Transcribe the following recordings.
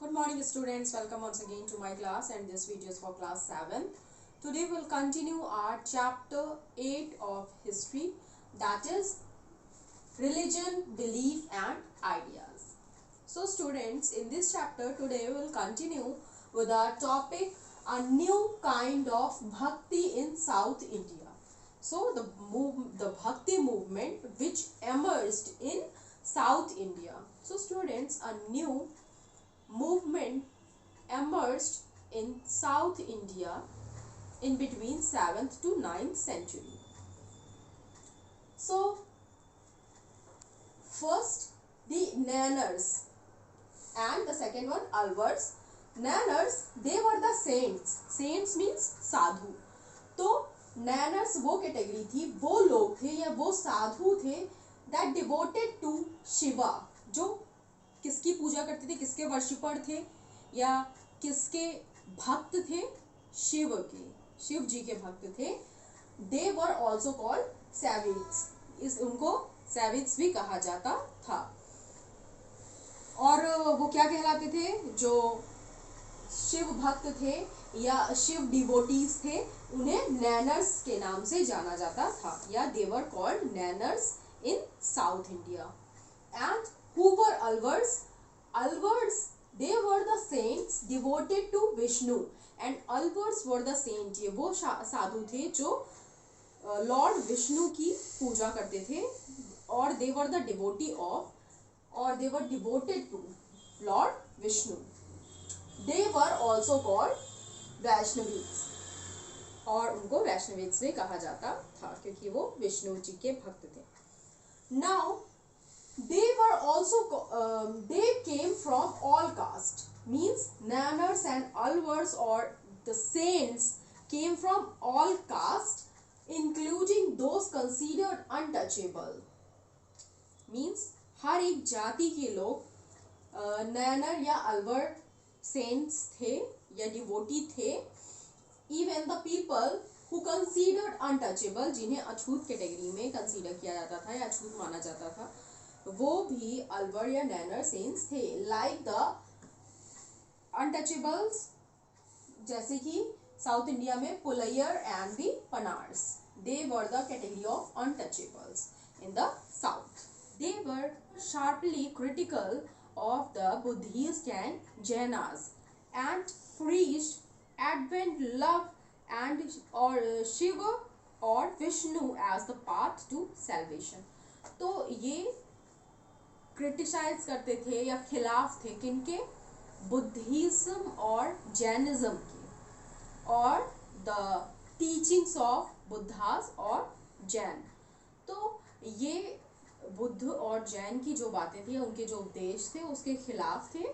Good morning students, welcome once again to my class, and this video is for class 7. Today we will continue our chapter 8 of history, that is religion, belief and ideas. So students, in this chapter today we will continue with our topic, a new kind of bhakti in South India. So the bhakti movement which emerged in South India. So students, a new movement emerged in South India in between 7th to 9th century. So first the Nainars and the second one Alvars. Nainars, they were the saints. Saints means साधु. तो Nainars वो category थी, वो लोग थे या वो साधु थे that devoted to Shiva, जो किसकी पूजा करते थे, किसके वर्शिपर थे या किसके भक्त थे, शिव के, शिव जी के भक्त थे. दे वर ऑल्सो कॉल्ड सैविड्स, उनको सैविड्स भी कहा जाता था. और वो क्या कहलाते थे, जो शिव भक्त थे या शिव डिवोटीज थे, उन्हें नैनर्स के नाम से जाना जाता था, या they were called Nayanars in South India. And who were Alvars? Alvars, they were the saints devoted to Vishnu, and Alvars were the saint, ये वो साधु थे जो लॉर्ड विष्णु की पूजा करते थे, और they were the devotee of, or they were devoted to Lord Vishnu. They were also called Vaishnavis, और उनको वैष्णवीज भी कहा जाता था क्योंकि वो विष्णु जी के भक्त थे. Now they were also they came from all caste, means Nainars and Alvars or the saints came from all caste, including those considered untouchable. means हर एक जाति के लोग नैनर या अल्वर सेंट्स थे या डिवोटी थे. even the people who considered untouchable, जिन्हें अछूत category में कंसीडर किया जाता था या अछूत माना जाता था, वो भी अल्वर या नैनर सेंट्स थे. लाइक द अनटचेबल्स, जैसे कि साउथ इंडिया में Pulaiyar and the Panars, they were the category of untouchables in the south. They were sharply critical of the Buddhist and Jainas and preached ardent love and और शिव और Vishnu as the path to salvation. तो ये criticise करते थे या खिलाफ थे किनके, बुद्धिज्म और जैनिज्म के, और द टीचिंग्स ऑफ बुद्धास और जैन. तो ये बुद्ध और जैन की जो बातें थी, उनके जो उपदेश थे, उसके खिलाफ थे.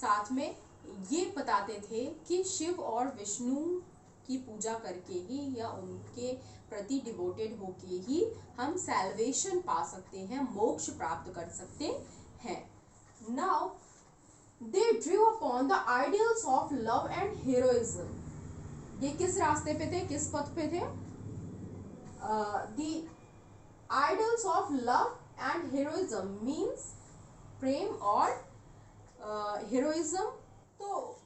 साथ में ये बताते थे कि शिव और विष्णु की पूजा करके ही या उनके प्रति डिवोटेड होके ही हम सैल्वेशन पा सकते हैं, मोक्ष प्राप्त कर सकते हैं. Now they drew upon the ideals of love and heroism. ये किस रास्ते पे थे, किस पथ पे थे, the ideals of love and heroism means प्रेम और हीरोइज्म. तो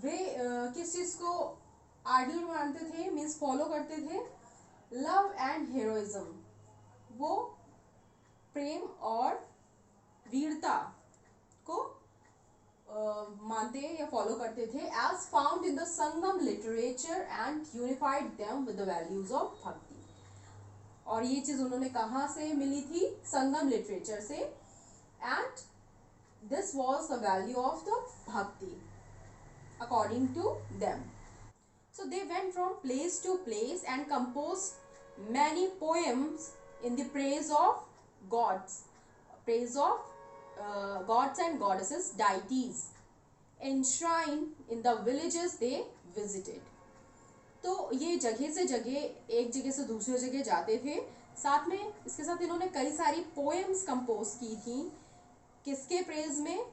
वे किस चीज को आइडियल मानते थे, मीन्स फॉलो करते थे, लव एंड हीरोइज्म. वो प्रेम और वीरता को मानते या फॉलो करते थे, as found in the Sangam literature and unified them with the values of bhakti. और ये चीज उन्होंने कहाँ से मिली थी, संगम लिटरेचर से. And this was the value of the bhakti according to them. So they went from place to place and composed many poems in the praise of gods, praise of gods and goddesses, deities enshrined in the villages they visited. तो ये जगह से जगह, एक जगह से दूसरी जगह जाते थे. साथ में इसके साथ इन्होंने कई सारी पोएम्स कंपोज की थी. किसके प्रेज में,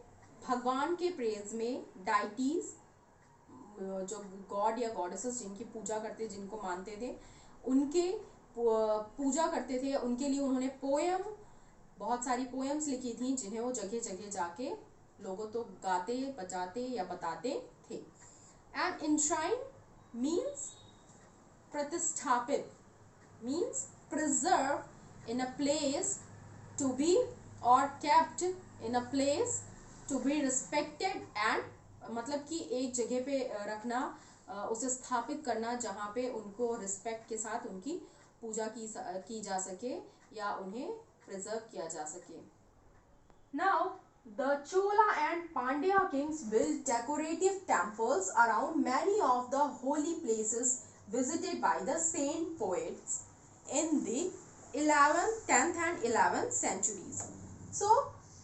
भगवान के प्रेज में, डाइटीज जो गॉड या गॉडेसेस जिनकी पूजा करते, जिनको मानते थे, उनके पूजा करते थे, उनके लिए उन्होंने पोएम, बहुत सारी पोएम्स लिखी थी जिन्हें वो जगह जगह जाके लोगों तो गाते बजाते या बताते थे। एंड इंश्राइन मीन्स प्रतिष्ठापित, means preserve in a place to be और kept in a place to be respected and, मतलब कि एक जगह पे रखना, उसे स्थापित करना जहाँ पे उनको रिस्पेक्ट के साथ उनकी पूजा की जा सके या उन्हें प्रिजर्व किया जा सके। Now, the Chola and Pandya kings built decorative temples around many of the holy places visited by the saint poets in the 11th, 10th and 11th centuries. So,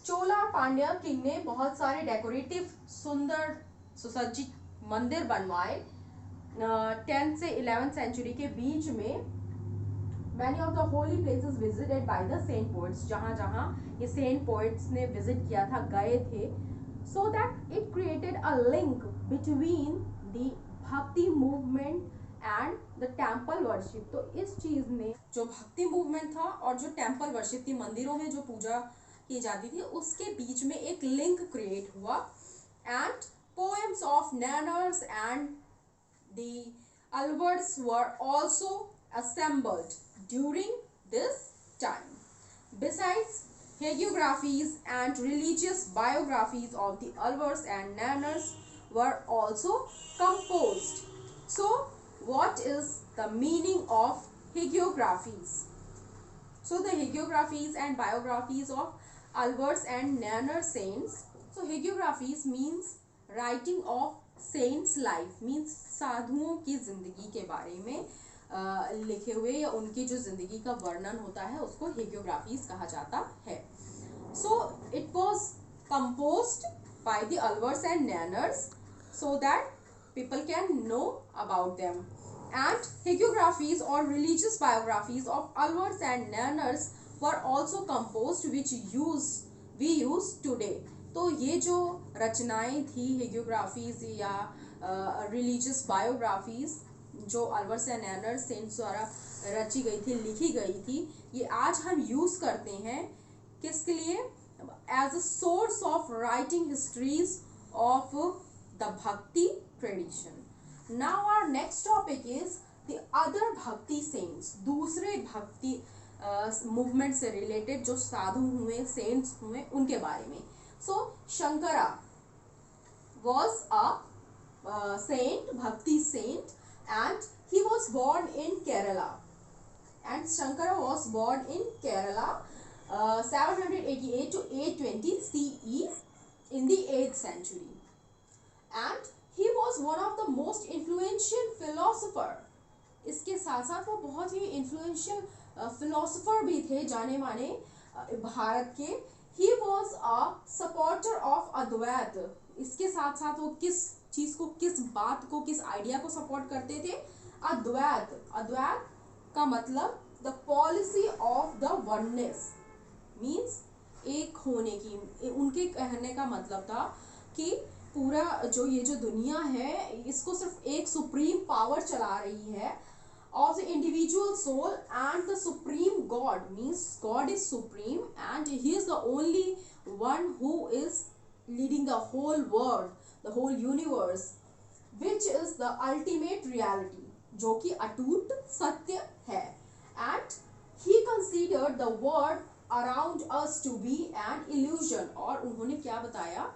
चोला और पांड्या किंग ने बहुत सारे डेकोरेटिव सुंदर सुसज्जित मंदिर बनवाए 10th से 11th century के बीच में। Many of the holy places visited by the saint poets, जहाँ जहाँ ये saint poets ने visit किया था, गए थे, so that it created a link between the भक्ति movement and the temple worship। तो इस चीज ने जो भक्ति movement था और जो temple worship थी, मंदिरों में जो पूजा की जाती थी, उसके बीच में एक link create हुआ। And poems of Nanners and the Alvards were also assembled during this time. Besides hagiographies and religious biographies of the Alvards and Nanners were also composed. So, what is the meaning of hagiographies? So, the hagiographies and biographies of Alvards and Nanner saints. So, hagiographies means writing of saints life, means साधुओं की जिंदगी के बारे में लिखे हुए या उनकी जो जिंदगी का वर्णन होता है उसको हेगियोग्राफीज कहा जाता है। So it was composed by the Alvars and Nayanars so that people can know about them. And hagiographies और religious biographies of Alvars and Nayanars were also composed which we use today. तो ये जो रचनाएं थी हेगियोग्राफीज या रिलीजियस बायोग्राफीज जो अल्वर्स एंड नैनर सेंट्स द्वारा रची गई थी, लिखी गई थी, ये आज हम यूज करते हैं किसके लिए? As a source of writing histories of the bhakti tradition. Now our next topic is the other bhakti saints, दूसरे भक्ति मूवमेंट से रिलेटेड जो साधु हुए, सेंट्स हुए, उनके बारे में। सो Shankara was a saint, bhakti saint, and he was born in Kerala. And Shankara was born in Kerala 788 to 820 CE in the 8th century. And he was one of the most influential philosopher. इसके साथ साथ वो बहुत ही influential philosopher भी थे, जाने माने भारत के। He was a supporter of Advait. इसके साथ साथ वो किस चीज को, किस बात को, किस आइडिया को सपोर्ट करते थे? अद्वैत। अद्वैत का मतलब the policy of the oneness, means एक होने की। उनके कहने का मतलब था कि पूरा जो ये जो दुनिया है इसको सिर्फ एक सुप्रीम पावर चला रही है of the individual soul and the supreme God, means God is supreme and he is the only one who is leading the whole world, the whole universe, which is the ultimate reality, जो कि अटूट सत्य है। And he considered the world around us to be an illusion, और उन्होंने क्या बताया?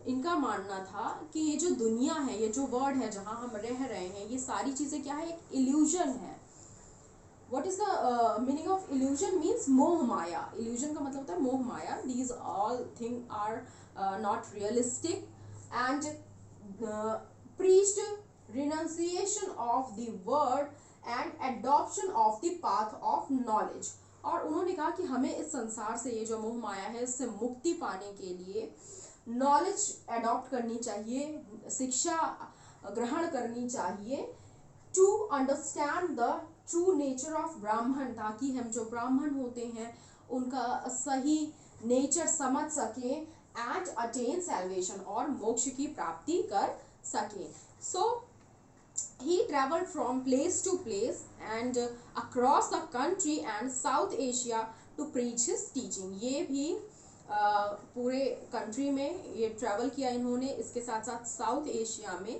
इनका मानना था कि ये जो दुनिया है, ये जो वर्ल्ड है जहाँ हम रह रहे हैं, ये सारी चीज़ें क्या है? एक इल्यूजन है। What is the meaning of illusion? Means मोह माया। illusion का मतलब होता है मोह माया। These all things are not realistic and preached renunciation of the word and adoption of the path of knowledge। और उन्होंने कहा कि हमें इस संसार से, ये जो मोह माया है, इससे मुक्ति पाने के लिए नॉलेज अडॉप्ट करनी चाहिए, शिक्षा ग्रहण करनी चाहिए, to understand the true nature of Brahman, ताकि हम जो ब्राह्मण होते हैं उनका सही नेचर समझ सकें एंड अटेन सैल्वेशन, और मोक्ष की प्राप्ति कर सकें। सो he traveled from place to place and across the country and South Asia to preach his teaching। ये भी पूरे कंट्री में ये ट्रैवल किया इन्होंने, इसके साथ साथ साउथ एशिया में,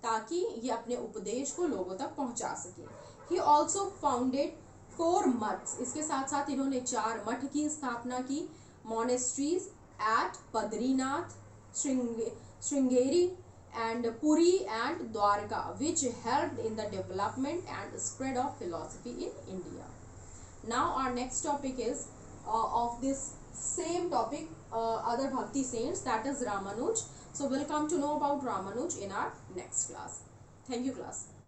ताकि ये अपने उपदेश को लोगों तक पहुंचा सके। ही ऑल्सो फाउंडेड 4 मठ्स, इसके साथ साथ इन्होंने 4 मठ की स्थापना की, monasteries at Badrinath, Sringeri and Puri and Dwarka, which helped in the development and spread of philosophy in India. Now our next topic is of this same topic, other Bhakti saints, that is Ramanuj. So we'll come to know about Ramanuj in our next class. Thank you, class.